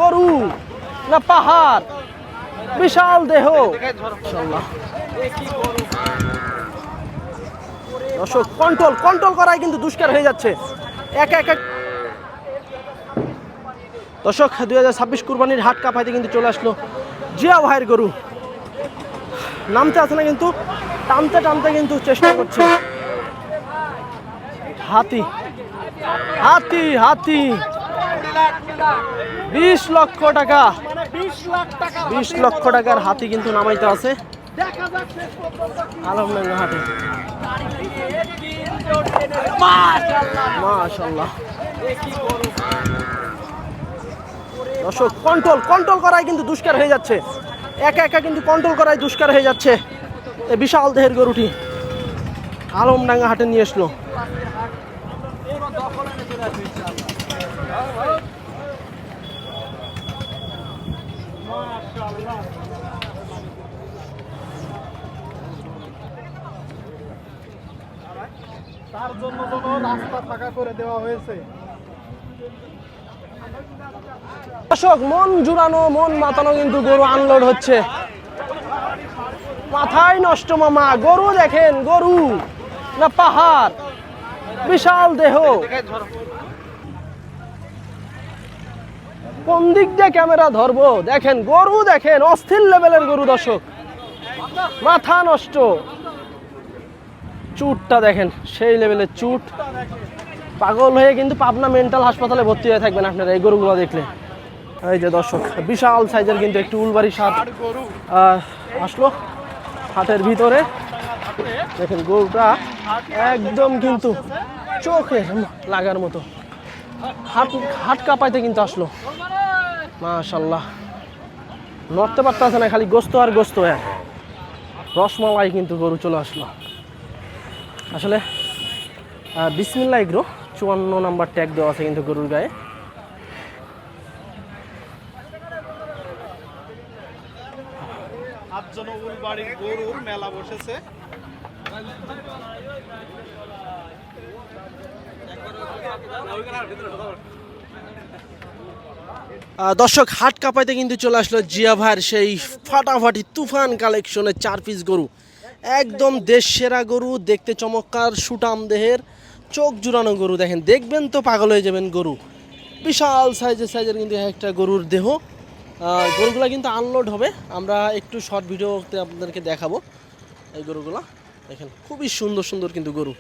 গরু না পাহাড়, বিশাল দেহ। দর্শক কন্ট্রোল কন্ট্রোল করাই কিন্তু দুষ্কার হয়ে যাচ্ছে। একা একা দর্শক 2026 কুরবানির হাট কাপাইতে কিন্তু চলে আসলো জিয়া ভাইয়ের গরু। নামতে আসে না, কিন্তু টানতে টানতে কিন্তু চেষ্টা করছে। হাতি হাতি হাতি 20 লক্ষ টাকা, 20 লক্ষ টাকার হাতি কিন্তু নামাইতে আছে আলমডাঙ্গা হাটে। মাশাআল্লাহ। দর্শক কন্ট্রোল কন্ট্রোল করাই কিন্তু দুষ্কার হয়ে যাচ্ছে। একা একা কিন্তু কন্ট্রোল করাই দুষ্কার হয়ে যাচ্ছে। এই বিশাল দেহের গরুটি আলমডাঙ্গা হাটে নিয়ে আসলো। তার জন্য রাস্তা ফাঁকা করে দেওয়া হয়েছে। দর্শক মন জুড়ানো মন মাতানো কিন্তু গরু আনলোড হচ্ছে। মাথায় নষ্ট মামা, গরু দেখেন, গরু না পাহাড়, বিশাল দেহ। কোন দিক দিয়ে ক্যামেরা ধরবো? দেখেন গরু, দেখেন অস্থির লেভেলের গরু। দর্শক মাথা নষ্ট। চুটটা দেখেন, সেই লেভেলের চুট। পাগল হয়ে কিন্তু পাবনা মেন্টাল হাসপাতালে ভর্তি হয়ে থাকবেন আপনারা এই গরুগুলো দেখলে। এই যে দর্শক বিশাল সাইজের কিন্তু একটু উলবাড়ি সাপ আসলো হাটের ভিতরে। দেখেন গরুটা একদম কিন্তু চোখে লাগার মতো। হাট কাঁপাইতে কিন্তু আসলো। মাশাআল্লাহ, নড়তে পারতেছে না, খালি গোস্ত আর গোস্ত। রসমালাই কিন্তু গরু চলে আসলো। আসলে বিসমিল্লাহ এগ্রো 54 নাম্বার ট্যাগ দেওয়া আছে কিন্তু গরুর গায়ে। গরুর মেলা বসেছে। দর্শক হাট কাঁপাইতে কিন্তু চলে আসলো জিয়া ভাইয়ের সেই ফাটাফাটি তুফান কালেকশনের 4 পিস গরু। একদম দেশ সেরা গরু, দেখতে চমৎকার, সুটাম দেহের, চোখ জুড়ানো গরু। দেখেন, দেখবেন তো পাগল হয়ে যাবেন। গরু বিশাল সাইজের কিন্তু একটা গরুর দেহ। গরুগুলা কিন্তু আনলোড হবে, আমরা একটু শর্ট ভিডিওতে আপনাদেরকে দেখাবো। এই গরুগুলা দেখেন, খুবই সুন্দর সুন্দর কিন্তু গরু।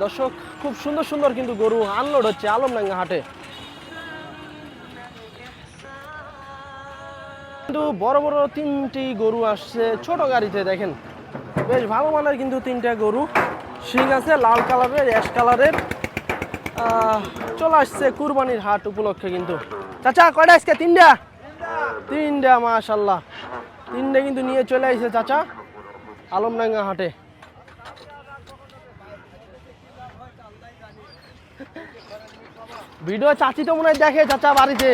দর্শক খুব সুন্দর সুন্দর কিন্তু গরু আনলোড হচ্ছে আলমডাঙ্গা হাটে। কিন্তু বড় বড় 3টি গরু আসছে ছোট গাড়িতে। দেখেন বেশ ভালো মানের কিন্তু 3টা গরু। শিং আছে লাল কালারের, অ্যাশ কালারের। চলে আসছে কুরবানির হাট উপলক্ষে কিন্তু। চাচা কয়টা আজকে? 3টা। মাশাআল্লাহ, 3টা কিন্তু নিয়ে চলে আসছে চাচা আলমডাঙ্গা হাটে। ভিডিও চাচি তো মনে হয় দেখে চাচা বাড়িতে।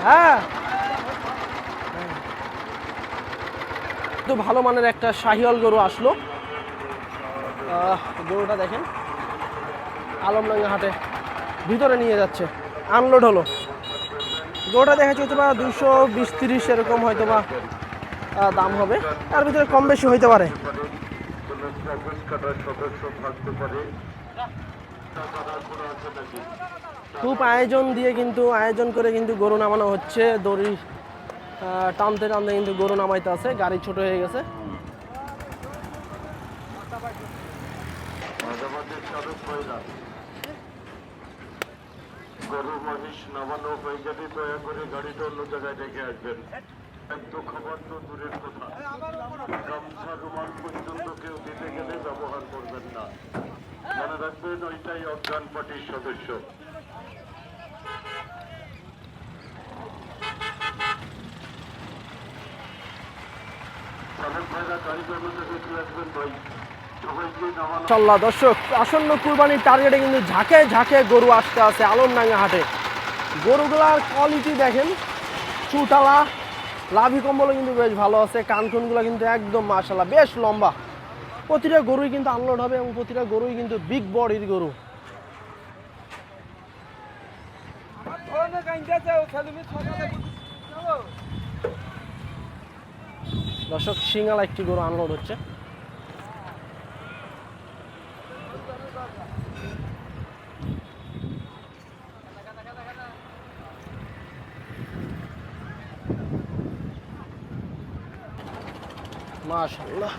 হ্যাঁ, তো ভালো মানের একটা শাহিওয়াল গরু আসলো। গরুটা দেখেন আলমডাঙ্গা হাটে ভিতরে নিয়ে যাচ্ছে, আনলোড হলো। গরুটা দেখা যাচ্ছে হয়তো বা 220-30 এরকম হয়তো বা দাম হবে, তার ভিতরে কম বেশি হইতে পারে। খুব আয়োজন করে কিন্তু গরু নামানো হচ্ছে। দড়ি টানতে টানতে কিন্তু গরু নামাইতে আছে, গাড়ি ছোট হয়ে গেছে। গরু মহিষ নামানো হয়ে গেলে দয়া করে গাড়িটা অন্য জায়গায় রেখে আসবেন। একটু খাবার তো দূরের কথা, গামছা রুমাল পর্যন্ত কেউ দিতে গেলে ব্যবহার করবেন না। মনে রাখবেন ওইটাই অজ্ঞান পার্টির সদস্য। ইনশাআল্লাহ দর্শক, আসন্ন কুরবানির টার্গেটে কিন্তু ঝাঁকে ঝাঁকে গরু আসতে আছে আলমডাঙ্গা হাটে। গরুগুলার কোয়ালিটি দেখেন, চুটালা, লাভি কম্বলও কিন্তু বেশ ভালো আছে। কানখুনগুলো কিন্তু একদম মাশাআল্লাহ বেশ লম্বা। প্রতিটা গরুই কিন্তু আনলোড হবে এবং প্রতিটা গরুই কিন্তু বিগ বডির গরু। দর্শক সিঙ্গালা একটি গরু আনলোড হচ্ছে। মাশাআল্লাহ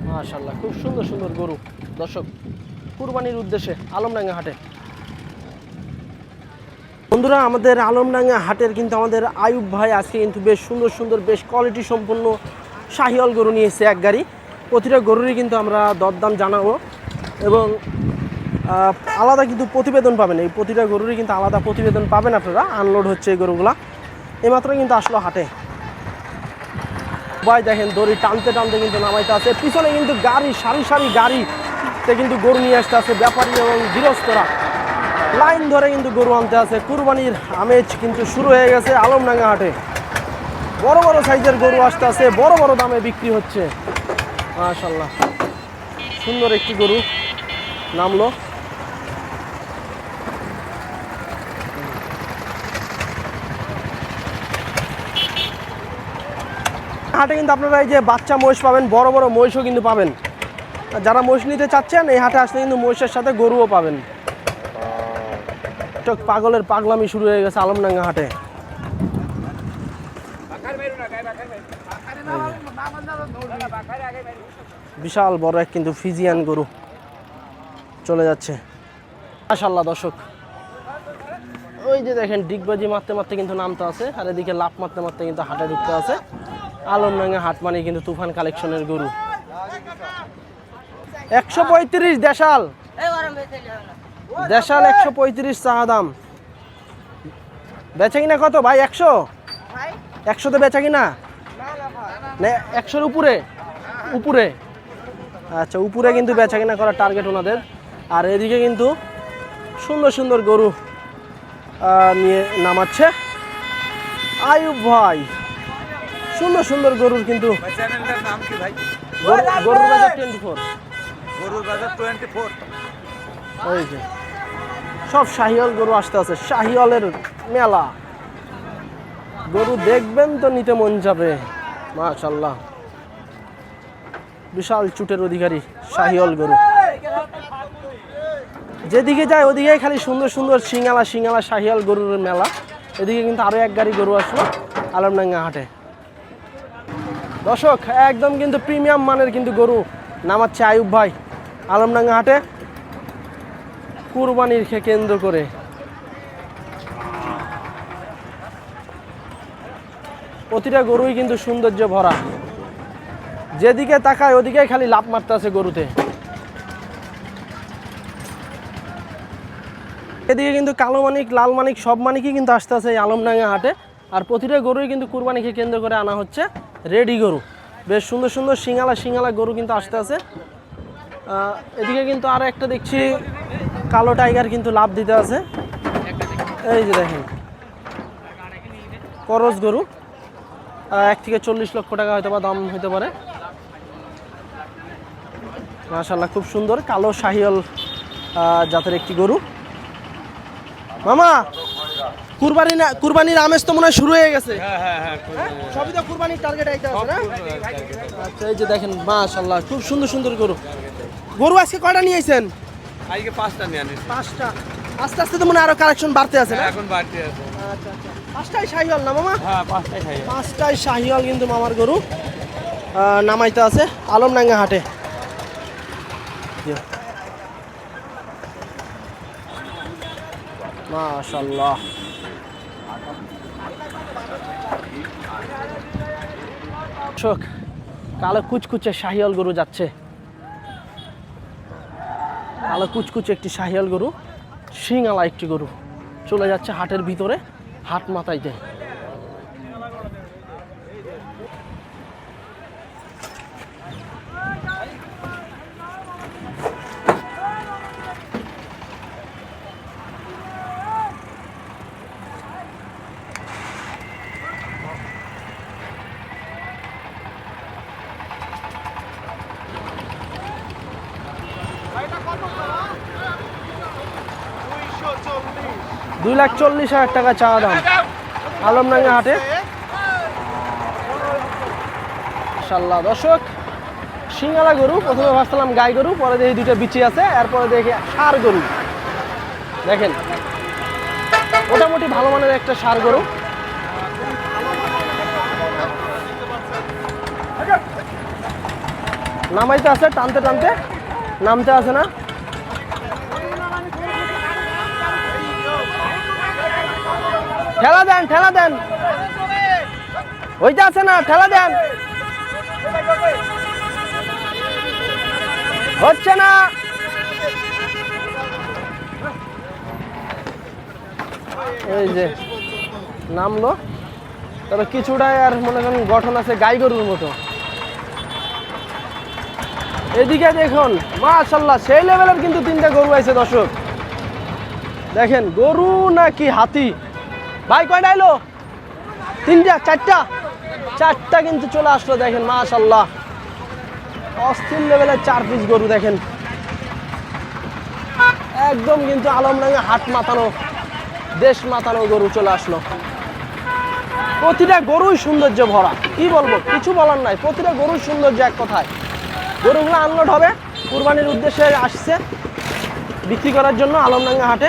মাশাআল্লাহ, খুব সুন্দর সুন্দর গরু দর্শক কুরবানির উদ্দেশ্যে আলমডাঙ্গা হাটে। বন্ধুরা, আমাদের আলমডাঙ্গা হাটের কিন্তু আমাদের আয়ুব ভাই আজকে কিন্তু বেশ সুন্দর সুন্দর বেশ কোয়ালিটি সম্পন্ন শাহিওয়াল গরু নিয়ে এসেছে এক গাড়ি। প্রতিটা গরুরই কিন্তু আমরা দরদাম জানাবো এবং আলাদা কিন্তু প্রতিবেদন পাবেন। এই প্রতিটা গরুরই কিন্তু আলাদা প্রতিবেদন পাবেন আপনারা। আনলোড হচ্ছে এই গরুগুলা, এইমাত্র কিন্তু আসলো হাটে। ভাই দেখেন দড়ি টানতে টানতে কিন্তু নামাইতে আছে, পিছনে কিন্তু গাড়ি সারি সারি গাড়িতে কিন্তু গরু নিয়ে আসতে আছে ব্যাপারী এবং গৃহস্থরা লাইন ধরে কিন্তু গরু আনতে আছে। কুরবানির আমেজ কিন্তু শুরু হয়ে গেছে আলমডাঙ্গা হাটে। বড় বড় সাইজের গরু আসতে আছে, বড় বড় দামে বিক্রি হচ্ছে। মাশাআল্লাহ, সুন্দর একটি গরু নামলো। হাটে কিন্তু আপনারা এই যে বাচ্চা মহিষ পাবেন, বড় বড় মহিষও কিন্তু পাবেন। যারা মহিষ নিতে চাচ্ছেন এই হাটে আসলে কিন্তু মহিষের সাথে গরুও পাবেন। পাগলের পাগলামি শুরু হয়ে গেছে আলমডাঙ্গা হাটে। বিশাল বড় এক কিন্তু ফিজিয়ান গরু চলে যাচ্ছে। মাশাআল্লাহ দর্শক, ওই যে দেখেন ডিগবাজি মারতে মারতে কিন্তু নামতে আছে, আর এদিকে লাফ মারতে মারতে কিন্তু হাটে ঢুকতে আছে। আলমডাঙ্গা হাট মানে কিন্তু তুফান কালেকশনের গরু। 135 দেশাল, দেশাল 135 চা দাম। বেচা কিনা কত ভাই? 100 100তে বেচা কিনা না 100-এর উপরে? উপরে, আচ্ছা উপরে কিন্তু বেচা কিনা করার টার্গেট ওনাদের। আর এদিকে কিন্তু সুন্দর সুন্দর গরু নিয়ে নামাচ্ছে আয়ুব ভাই। সুন্দর সুন্দর গরুর কিন্তু চ্যানেলটার নাম কি ভাই? গরুর বাজার 24। গরুর বাজার 24। ওই যে সব শাহিওয়াল গরু আসতে আছে, শাহিওয়ালের মেলা। গরু দেখবেন তো নিতে মন যাবে। মাশাআল্লাহ, বিশাল চুটের অধিকারী শাহিওয়াল গরু। যেদিকে যায় ওদিকে খালি সুন্দর সুন্দর সিঙ্গালা সিঙ্গালা শাহিওয়াল গরুর মেলা। এদিকে কিন্তু আরো এক গাড়ি গরু আসলো আলমডাঙ্গা হাটে। দর্শক, একদম কিন্তু প্রিমিয়াম মানের কিন্তু গরু নামাচ্ছে আয়ুব ভাই আলমডাঙ্গা হাটে কুরবানির কেন্দ্র করে। প্রতিটা গরুই কিন্তু সৌন্দর্য ভরা, যেদিকে তাকায় ওদিকে খালি লাফ মারতে আছে গরুতে। এদিকে কিন্তু কালো মানিক লাল মানিক সব মানিকই কিন্তু আসতে আছে এই আলমডাঙ্গা হাটে। আর প্রতিটা গরুই কিন্তু কুরবানিকে কেন্দ্র করে আনা হচ্ছে রেডি গরু। বেশ সুন্দর সুন্দর সিঙ্গালা সিঙ্গালা গরু কিন্তু আসতে আছে। এদিকে কিন্তু আরো একটা দেখছি কালো টাইগার কিন্তু লাভ দিতে আছে। এই যে দেখেন করস গরু, 1 থেকে 40 লক্ষ টাকা হয়তো বা দাম হতে পারে। মাশাআল্লাহ, খুব সুন্দর কালো শাহিওয়াল জাতের একটি গরু। মামা, কুরবানির আমেজ তো মনে হয় শুরু হয়ে গেছে। সবই তো কুরবানির টার্গেট আইতে আছে না? আচ্ছা, এই যে দেখেন মাশাআল্লাহ খুব সুন্দর সুন্দর গরু। গরু আজকে কয়টা নিয়ে আইছেন? আজকে 5টা নিয়ে আনিস। 5টা। আস্তে আস্তে তো মনে হয় আরো কালেকশন বাড়তে আছে না? এখন বাড়তি আছে। আচ্ছা আচ্ছা, 5টাই শাহিওয়াল না মামা? হ্যাঁ 5টাই খাই। 5টাই শাহিওয়াল কিন্তু মামার গরু নামাইতে আছে আলমডাঙ্গা হাটে। মাশাআল্লাহ, কালো কুচকুচে শাহিওয়াল গরু যাচ্ছে। কালো কুচকুচে একটি শাহিওয়াল গরু, শিঙালা একটি গরু চলে যাচ্ছে হাটের ভিতরে, হাট মাথাইতে। এটা কত? 240। 2,40,000 টাকা চাওয়া দাম আলমডাঙ্গা হাটে। মাশাআল্লাহ দর্শক, সিঙ্গালা গরু, প্রথমে ভাবছিলাম গাই গরু, পরে দেখি দুটো বিচি আছে, এরপরে দেখি ষাঁড় গরু। দেখেন মোটামুটি ভালো মানের একটা ষাঁড় গরু। নামাইতে আছে, টানতে টানতে নামতে আছে না। ঠেলা দেন, ঠেলা দেন, ওইটা আছে না, ঠেলা দেন, হচ্ছে না। এই যে নামলো, তবে কিছুটাই আর মনে করেন গঠন আছে গাই গরুর মতো। এদিকে দেখুন মাশাআল্লাহ সেই লেভেলের কিন্তু 3টা গরু আছে দর্শক। দেখেন গরু নাকি হাতি ভাই, কয়টা এলো? 3টা, 4টা কিন্তু চলে আসলো। দেখেন মাশাআল্লাহ অস্থির লেভেলের 4 পিস গরু। দেখেন একদম কিন্তু আলমডাঙ্গা হাট মাতানো, দেশ মাতানো গরু চলে আসলো। প্রতিটা গরুই সৌন্দর্য ভরা, কি বলবো, কিছু বলার নাই। প্রতিটা গরুর সৌন্দর্য এক কথায়। গরুগুলো আনলোড হবে, কুরবানির উদ্দেশ্যে আসছে বিক্রি করার জন্য আলমডাঙ্গা হাটে।